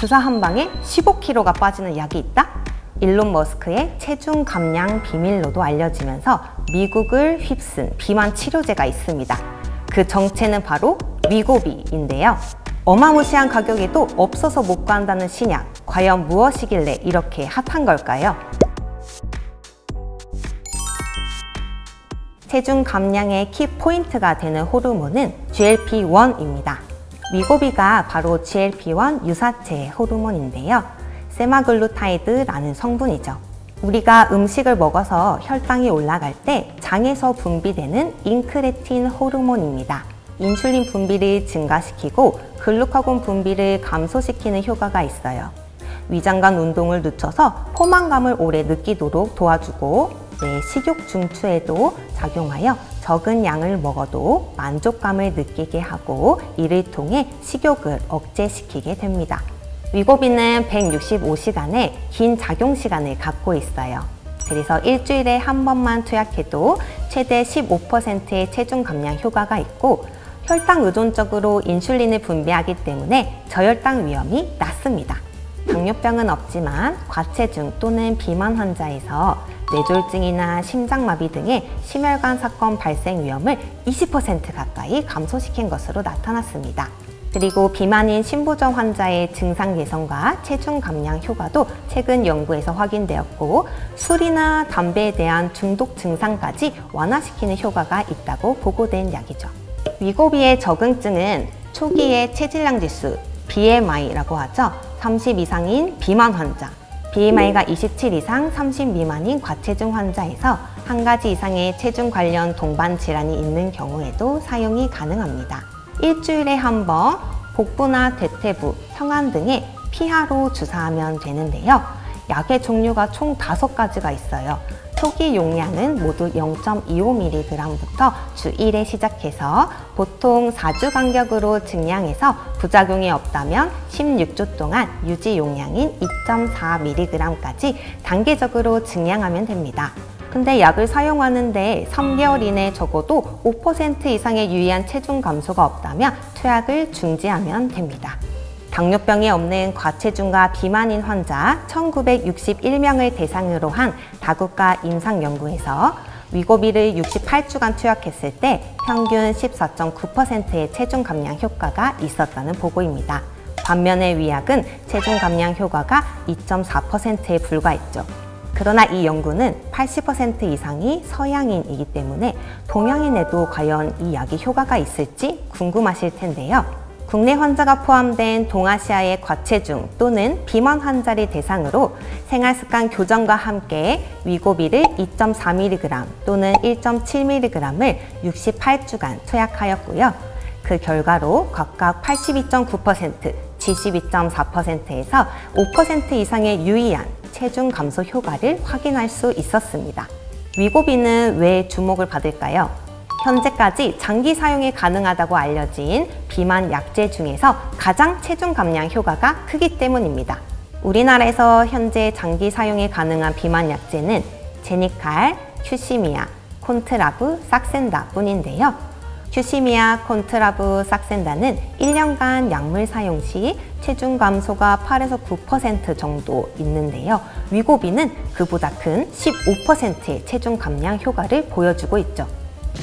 주사 한 방에 15kg가 빠지는 약이 있다? 일론 머스크의 체중 감량 비밀로도 알려지면서 미국을 휩쓴 비만 치료제가 있습니다. 그 정체는 바로 위고비인데요. 어마무시한 가격에도 없어서 못 구한다는 신약, 과연 무엇이길래 이렇게 핫한 걸까요? 체중 감량의 키포인트가 되는 호르몬은 GLP-1입니다. 위고비가 바로 GLP-1 유사체 호르몬인데요. 세마글루타이드라는 성분이죠. 우리가 음식을 먹어서 혈당이 올라갈 때 장에서 분비되는 인크레틴 호르몬입니다. 인슐린 분비를 증가시키고 글루카곤 분비를 감소시키는 효과가 있어요. 위장관 운동을 늦춰서 포만감을 오래 느끼도록 도와주고 식욕 중추에도 작용하여 적은 양을 먹어도 만족감을 느끼게 하고 이를 통해 식욕을 억제시키게 됩니다. 위고비는 165시간의 긴 작용 시간을 갖고 있어요. 그래서 일주일에 한 번만 투약해도 최대 15%의 체중 감량 효과가 있고 혈당 의존적으로 인슐린을 분비하기 때문에 저혈당 위험이 낮습니다. 당뇨병은 없지만 과체중 또는 비만 환자에서 뇌졸중이나 심장마비 등의 심혈관 사건 발생 위험을 20% 가까이 감소시킨 것으로 나타났습니다. 그리고 비만인 신부전 환자의 증상 개선과 체중 감량 효과도 최근 연구에서 확인되었고 술이나 담배에 대한 중독 증상까지 완화시키는 효과가 있다고 보고된 약이죠. 위고비의 적응증은 초기의 체질량 지수, BMI라고 하죠. 30 이상인 비만 환자, BMI가 27 이상 30 미만인 과체중 환자에서 한 가지 이상의 체중 관련 동반 질환이 있는 경우에도 사용이 가능합니다. 일주일에 한 번 복부나 대퇴부, 성안 등에 피하로 주사하면 되는데요. 약의 종류가 총 5가지가 있어요. 초기 용량은 모두 0.25mg부터 주 1회 시작해서 보통 4주 간격으로 증량해서 부작용이 없다면 16주 동안 유지 용량인 2.4mg까지 단계적으로 증량하면 됩니다. 근데 약을 사용하는데 3개월 이내 적어도 5% 이상의 유의한 체중 감소가 없다면 투약을 중지하면 됩니다. 당뇨병이 없는 과체중과 비만인 환자 1961명을 대상으로 한 다국가 임상연구에서 위고비를 68주간 투약했을 때 평균 14.9%의 체중 감량 효과가 있었다는 보고입니다. 반면에 위약은 체중 감량 효과가 2.4%에 불과했죠. 그러나 이 연구는 80% 이상이 서양인이기 때문에 동양인에도 과연 이 약이 효과가 있을지 궁금하실 텐데요. 국내 환자가 포함된 동아시아의 과체중 또는 비만 환자를 대상으로 생활습관 교정과 함께 위고비를 2.4mg 또는 1.7mg을 68주간 투약하였고요. 그 결과로 각각 82.9%, 72.4%에서 5% 이상의 유의한 체중 감소 효과를 확인할 수 있었습니다. 위고비는 왜 주목을 받을까요? 현재까지 장기 사용이 가능하다고 알려진 비만 약제 중에서 가장 체중 감량 효과가 크기 때문입니다. 우리나라에서 현재 장기 사용이 가능한 비만 약제는 제니칼, 큐시미아, 콘트라브, 삭센다 뿐인데요. 큐시미아, 콘트라브, 삭센다는 1년간 약물 사용 시 체중 감소가 8에서 9% 정도 있는데요. 위고비는 그보다 큰 15%의 체중 감량 효과를 보여주고 있죠.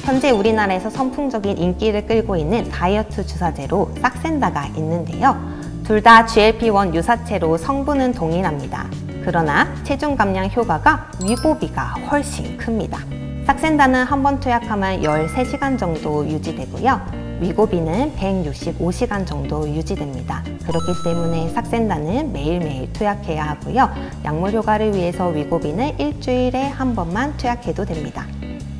현재 우리나라에서 선풍적인 인기를 끌고 있는 다이어트 주사제로 삭센다가 있는데요. 둘 다 GLP-1 유사체로 성분은 동일합니다. 그러나 체중 감량 효과가 위고비가 훨씬 큽니다. 삭센다는 한 번 투약하면 13시간 정도 유지되고요. 위고비는 165시간 정도 유지됩니다. 그렇기 때문에 삭센다는 매일매일 투약해야 하고요. 약물 효과를 위해서 위고비는 일주일에 한 번만 투약해도 됩니다.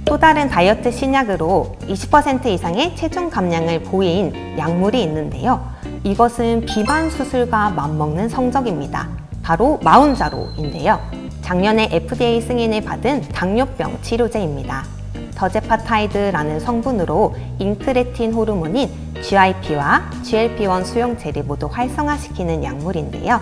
또 다른 다이어트 신약으로 20% 이상의 체중 감량을 보인 약물이 있는데요. 이것은 비만 수술과 맞먹는 성적입니다. 바로 마운자로인데요. 작년에 FDA 승인을 받은 당뇨병 치료제입니다. 더제파타이드라는 성분으로 인크레틴 호르몬인 GIP와 GLP-1 수용체를 모두 활성화시키는 약물인데요.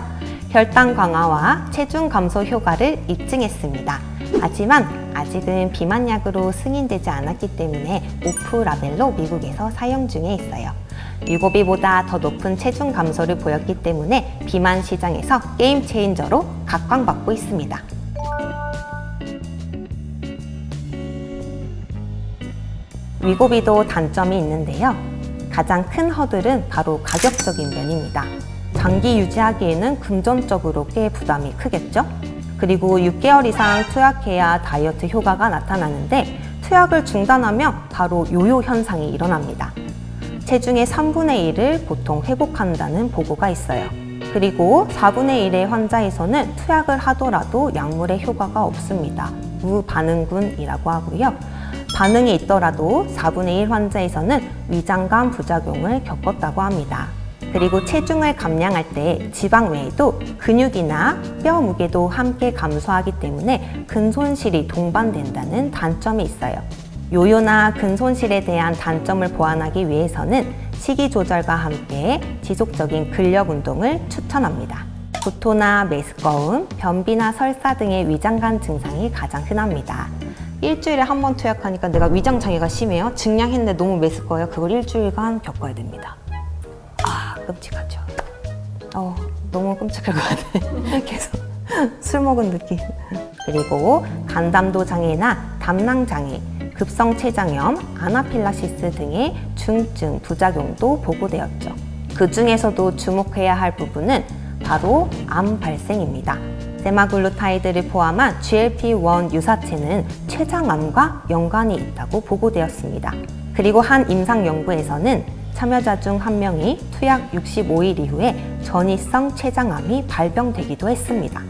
혈당 강화와 체중 감소 효과를 입증했습니다. 하지만 아직은 비만약으로 승인되지 않았기 때문에 오프 라벨로 미국에서 사용 중에 있어요. 위고비보다 더 높은 체중 감소를 보였기 때문에 비만 시장에서 게임 체인저로 각광받고 있습니다. 위고비도 단점이 있는데요. 가장 큰 허들은 바로 가격적인 면입니다. 장기 유지하기에는 금전적으로 꽤 부담이 크겠죠? 그리고 6개월 이상 투약해야 다이어트 효과가 나타나는데 투약을 중단하면 바로 요요 현상이 일어납니다. 체중의 3분의 1을 보통 회복한다는 보고가 있어요. 그리고 4분의 1의 환자에서는 투약을 하더라도 약물의 효과가 없습니다. 무반응군이라고 하고요. 반응이 있더라도 4분의 1 환자에서는 위장관 부작용을 겪었다고 합니다. 그리고 체중을 감량할 때 지방 외에도 근육이나 뼈 무게도 함께 감소하기 때문에 근손실이 동반된다는 단점이 있어요. 요요나 근손실에 대한 단점을 보완하기 위해서는 식이 조절과 함께 지속적인 근력 운동을 추천합니다. 구토나 메스꺼움, 변비나 설사 등의 위장관 증상이 가장 흔합니다. 일주일에 한 번 투약하니까 내가 위장 장애가 심해요. 증량했는데 너무 메스꺼워요. 그걸 일주일간 겪어야 됩니다. 아, 끔찍하죠. 너무 끔찍할 것 같아. 계속 술 먹은 느낌. 그리고 간담도 장애나 담낭 장애, 급성 췌장염, 아나필락시스 등의 중증 부작용도 보고되었죠. 그 중에서도 주목해야 할 부분은 바로 암 발생입니다. 세마글루타이드를 포함한 GLP-1 유사체는 췌장암과 연관이 있다고 보고되었습니다. 그리고 한 임상 연구에서는 참여자 중 한 명이 투약 65일 이후에 전이성 췌장암이 발병되기도 했습니다.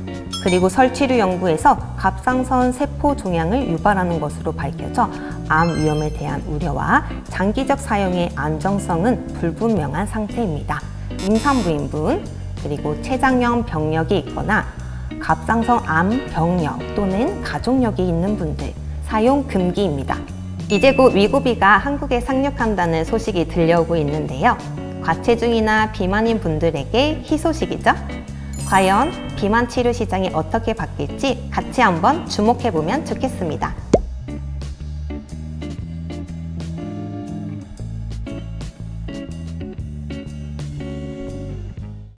그리고 설치류 연구에서 갑상선 세포 종양을 유발하는 것으로 밝혀져 암 위험에 대한 우려와 장기적 사용의 안정성은 불분명한 상태입니다. 임산부인분, 그리고 췌장염 병력이 있거나 갑상선 암 병력 또는 가족력이 있는 분들, 사용 금기입니다. 이제 곧 위고비가 한국에 상륙한다는 소식이 들려오고 있는데요. 과체중이나 비만인 분들에게 희소식이죠? 과연 비만 치료 시장이 어떻게 바뀔지 같이 한번 주목해보면 좋겠습니다.